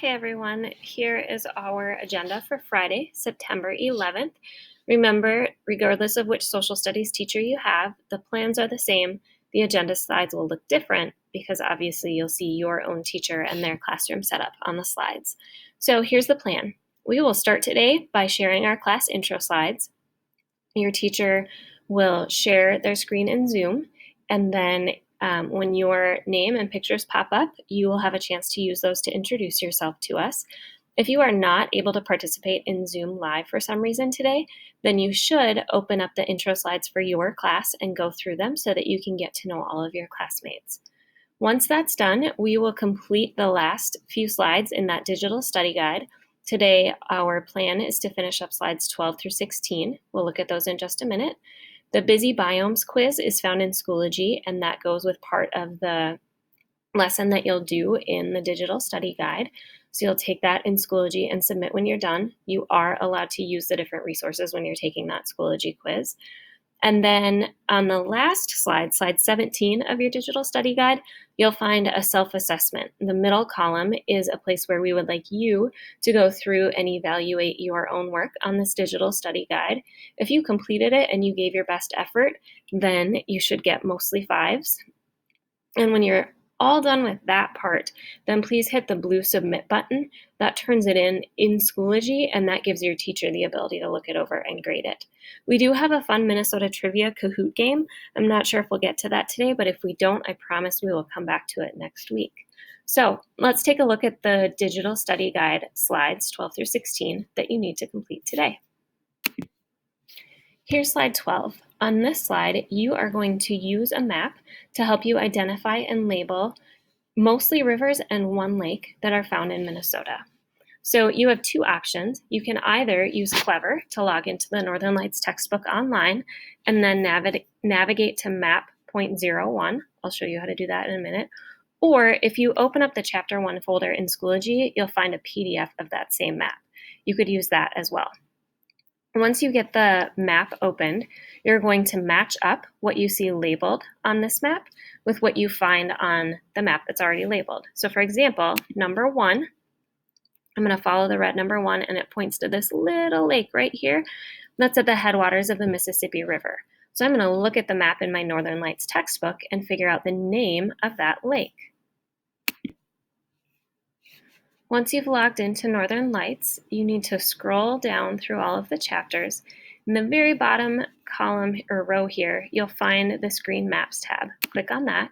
Hey everyone, here is our agenda for Friday, September 11th. Remember, regardless of which social studies teacher you have, the plans are the same. The agenda slides will look different because obviously you'll see your own teacher and their classroom setup on the slides. So here's the plan. We will start today by sharing our class intro slides. Your teacher will share their screen in Zoom, and then when your name and pictures pop up, you will have a chance to use those to introduce yourself to us. If you are not able to participate in Zoom Live for some reason today, then you should open up the intro slides for your class and go through them so that you can get to know all of your classmates. Once that's done, we will complete the last few slides in that digital study guide. Today, our plan is to finish up slides 12 through 16. We'll look at those in just a minute. The Busy Biomes quiz is found in Schoology, and that goes with part of the lesson that you'll do in the digital study guide. So you'll take that in Schoology and submit when you're done. You are allowed to use the different resources when you're taking that Schoology quiz. And then on the last slide, slide 17 of your digital study guide, you'll find a self-assessment. The middle column is a place where we would like you to go through and evaluate your own work on this digital study guide. If you completed it and you gave your best effort, then you should get mostly 5s. And when you're all done with that part, then please hit the blue submit button. That turns it in Schoology, and that gives your teacher the ability to look it over and grade it. We do have a fun Minnesota trivia Kahoot game. I'm not sure if we'll get to that today, but if we don't, I promise we will come back to it next week. So let's take a look at the digital study guide slides 12 through 16 that you need to complete today. Here's slide 12. On this slide, you are going to use a map to help you identify and label mostly rivers and one lake that are found in Minnesota. So you have two options. You can either use Clever to log into the Northern Lights textbook online and then navigate to map 0.01. I'll show you how to do that in a minute. Or if you open up the Chapter 1 folder in Schoology, you'll find a PDF of that same map. You could use that as well. Once you get the map opened, you're going to match up what you see labeled on this map with what you find on the map that's already labeled. So for example, number 1, I'm going to follow the red number 1, and it points to this little lake right here. That's at the headwaters of the Mississippi River. So I'm going to look at the map in my Northern Lights textbook and figure out the name of that lake. Once you've logged into Northern Lights, you need to scroll down through all of the chapters. In the very bottom column or row here, you'll find the Screen Maps tab. Click on that.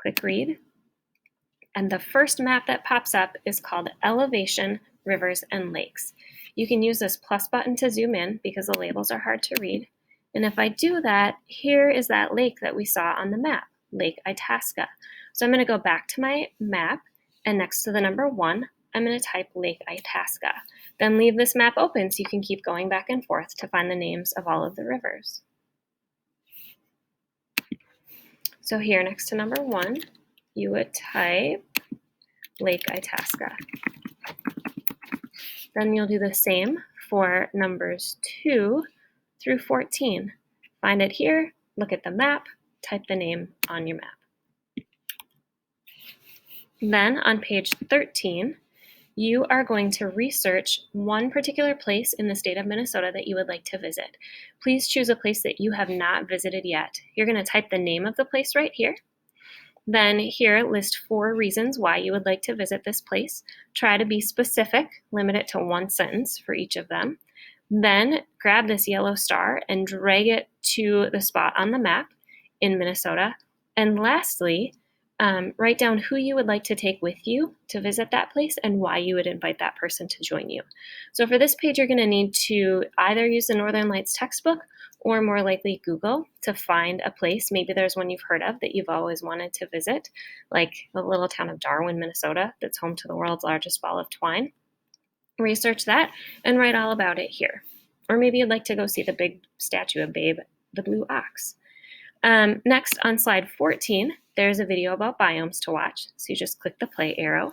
Click Read. And the first map that pops up is called Elevation, Rivers, and Lakes. You can use this plus button to zoom in because the labels are hard to read. And if I do that, here is that lake that we saw on the map, Lake Itasca. So I'm going to go back to my map, and next to the number 1, I'm going to type Lake Itasca. Then leave this map open so you can keep going back and forth to find the names of all of the rivers. So here next to number 1, you would type Lake Itasca. Then you'll do the same for numbers 2 through 14. Find it here, look at the map, type the name on your map. Then on page 13, you are going to research one particular place in the state of Minnesota that you would like to visit. Please choose a place that you have not visited yet. You're going to type the name of the place right here. Then here, list 4 reasons why you would like to visit this place. Try to be specific, limit it to 1 sentence for each of them. Then grab this yellow star and drag it to the spot on the map in Minnesota. And lastly, write down who you would like to take with you to visit that place and why you would invite that person to join you. So for this page, you're going to need to either use the Northern Lights textbook or more likely Google to find a place. Maybe there's one you've heard of that you've always wanted to visit, like the little town of Darwin, Minnesota, that's home to the world's largest ball of twine. Research that and write all about it here. Or maybe you'd like to go see the big statue of Babe the Blue Ox. Next, on slide 14, there's a video about biomes to watch. So you just click the play arrow.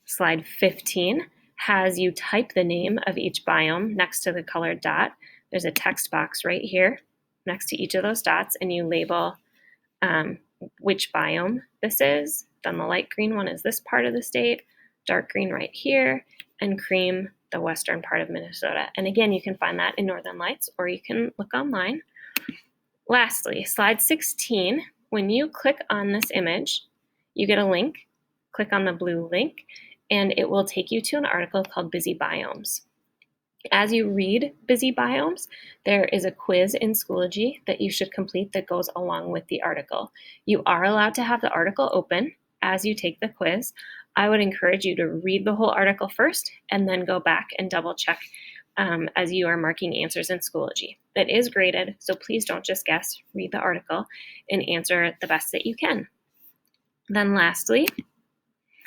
Slide 15 has you type the name of each biome next to the colored dot. There's a text box right here next to each of those dots, and you label which biome this is. Then the light green one is this part of the state, dark green right here, and cream the western part of Minnesota. And again, you can find that in Northern Lights, or you can look online. Lastly, slide 16, when you click on this image, you get a link. Click on the blue link, and it will take you to an article called Busy Biomes. As you read Busy Biomes, there is a quiz in Schoology that you should complete that goes along with the article. You are allowed to have the article open as you take the quiz. I would encourage you to read the whole article first and then go back and double check as you are marking answers in Schoology. That is graded, so please don't just guess. Read the article and answer the best that you can. Then lastly,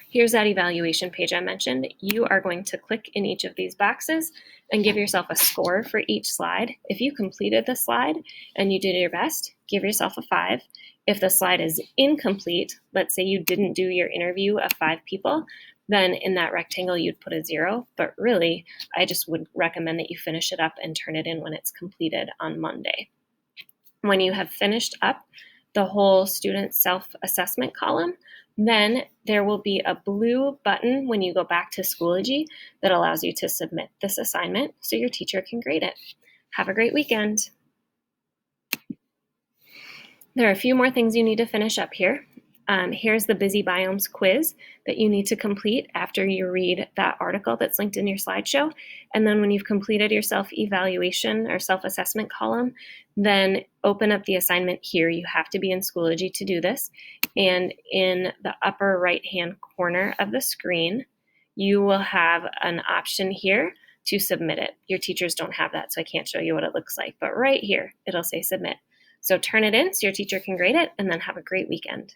here's that evaluation page I mentioned. You are going to click in each of these boxes and give yourself a score for each slide. If you completed the slide and you did your best, give yourself a 5. If the slide is incomplete, let's say you didn't do your interview of 5 people, then in that rectangle you'd put a 0. But really, I just would recommend that you finish it up and turn it in when it's completed on Monday. When you have finished up the whole student self-assessment column, then there will be a blue button when you go back to Schoology that allows you to submit this assignment so your teacher can grade it. Have a great weekend. There are a few more things you need to finish up here. Here's the Busy Biomes quiz that you need to complete after you read that article that's linked in your slideshow. And then when you've completed your self-evaluation or self-assessment column, then open up the assignment here. You have to be in Schoology to do this. And in the upper right-hand corner of the screen, you will have an option here to submit it. Your teachers don't have that, so I can't show you what it looks like. But right here, it'll say submit. So turn it in so your teacher can grade it, and then have a great weekend.